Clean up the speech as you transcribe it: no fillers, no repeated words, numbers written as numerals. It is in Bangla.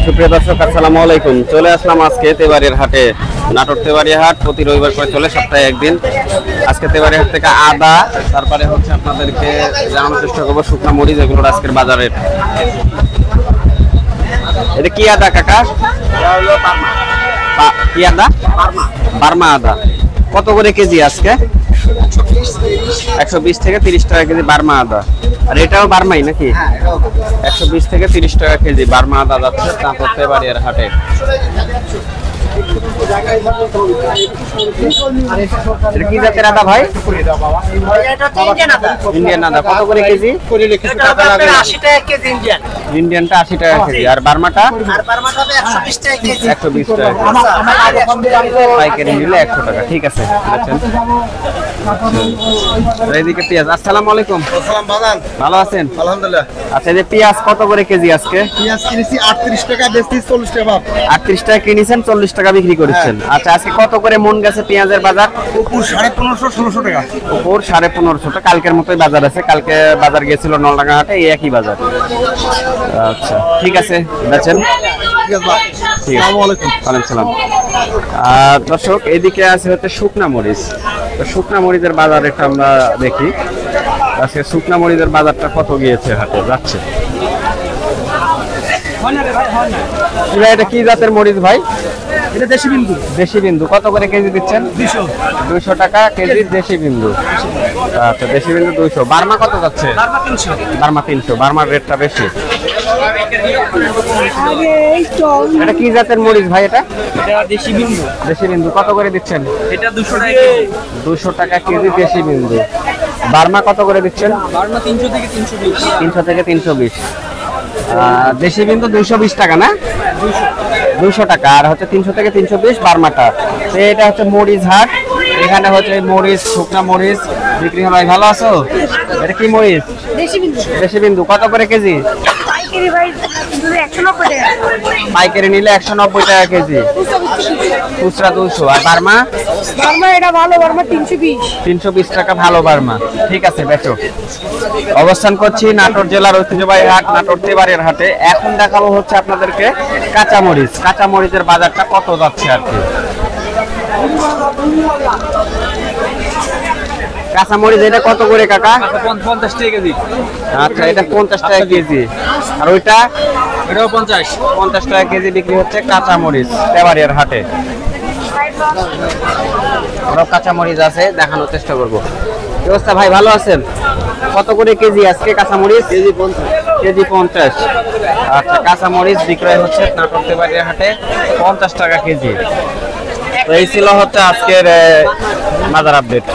সুপ্রিয় দর্শক আসসালামু আলাইকুম। চলে আসলাম আজকে তেবাড়িয়ার হাটে। নাটোর তেবাড়িয়া হাট প্রতি রবিবার করে চলে, সপ্তাহে একদিন। আজকে তেবাড়িয়া হাট থেকে আদা, তারপরে হচ্ছে আপনাদেরকে জানানোর চেষ্টা করবো শুকনো মরিচ, এগুলোর আজকের বাজারের। এটা কি আদা কাকা? কি আদা? বার্মা আদা। কত করে কেজি আজকে? 120 থেকে 30 টাকা কেজি বার্মা আদা। আর এটাও বার্মাই নাকি? 120 থেকে 30 টাকা কেজি বার্মা আদা যাচ্ছে নাটোর তেবাড়িয়ার হাটে। কি জাতের আদা ভাই? ইন্ডিয়ান আদা। কত করে কেজি? ইন্ডিয়ানটা 80 টাকা কেজি। আর বার্মাটা 120 টাকা। পাইকারি নিলে 100 টাকা। ঠিক আছে, এদিকে পেঁয়াজ। আসসালামু আলাইকুম। ভালো আছেন? আলহামদুলিল্লাহ। আচ্ছা, এই যে পেঁয়াজ কত করে কেজি আজকে? পেঁয়াজ কিনেছি 38 টাকা, বেচছি 40 টাকা। 38 টাকা কিনেছেন, 40 টাকা বিক্রি করেছেন। আচ্ছা, আজকে কত করে মন গেছে পেঁয়াজের বাজার? উপর 1550-1600 টাকা। উপর 1550 টাকা। কালকের মতোই বাজার আছে। কালকে বাজার গিয়েছিল নলডাঙ্গা হাটে, এই একই বাজার। আচ্ছা, ঠিক আছে, বেচেন। ঠিক আছে ভাই। আসসালামু আলাইকুম। ওয়ালাইকুম সালাম। দর্শক, এদিকে আছে হচ্ছে শুকনা মরিচ। তো শুকনা মরিচের বাজার একটা আমরা দেখি। আজকে শুকনা মরিচের বাজারটা কত গিয়েছে হাটে যাচ্ছে। এটা কি জাতের মরিচ ভাই? এটা দেশি বিন্দু। দেশি বিন্দু। কত করে কেজি দিচ্ছেন? 200 টাকা কেজি দেশি বিন্দু। আচ্ছা, দেশি বিন্দু 200। বার্মা কত যাচ্ছে? বার্মা 300। বার্মার রেটটা বেশি। এটা কি জাতের মরিচ ভাই? এটা দেশি বিন্দু। দেশি বিন্দু। কত করে দিচ্ছেন? এটা 200 টাকা কেজি। 200 টাকা কেজি দেশি বিন্দু। বার্মা কত করে দিচ্ছেন? বার্মা 300 থেকে 320। 300 থেকে 320। দেশি বিন্দু 220 টাকা না? 200 টাকা। আর হচ্ছে 300 থেকে 320 বার্মাটা। তো এটা হচ্ছে মরিচ হাট। এখানে হচ্ছে মরিচ, শুকনা মরিচ বিক্রি হয়। ভাই ভালো আছো? এটা কি মরিচ? দেশি বিন্দু। কত করে কেজি? পাইকারি নিলে 190 টাকা কেজি, খুচরা 200। আর বার্মা? এটা ভালো বার্মা 320 টাকা ভালো বার্মা। ঠিক আছে, বেচো। অবস্থান করছি নাটোর জেলার ঐতিহ্যবাহী হাট নাটোর তেবাড়িয়ার হাটে। এখন দেখাবো হচ্ছে আপনাদেরকে কাঁচামরিচ। কাঁচামরিচের বাজারটা কত যাচ্ছে আর কি। কাঁচামরিচ এটা কত করে কাকা? 50 টাকা কেজি। আচ্ছা, এটা 50 টাকা কেজি। আর ওইটা? এটাও 50 টাকা কেজি বিক্রি হচ্ছে কাঁচামরিচ তেবাড়িয়ার হাটে। আরো কাঁচামরিচ আছে, দেখানোর চেষ্টা করবো। কি অবস্থা ভাই, ভালো আছেন? কত করে কেজি আজকে কাঁচামরিচ? কেজি 50। আচ্ছা, কাঁচামরিচ বিক্রয় হচ্ছে নাটোর তেবাড়িয়ার হাটে 50 টাকা কেজি। তো এই ছিল হচ্ছে আজকের বাজার আপডেট।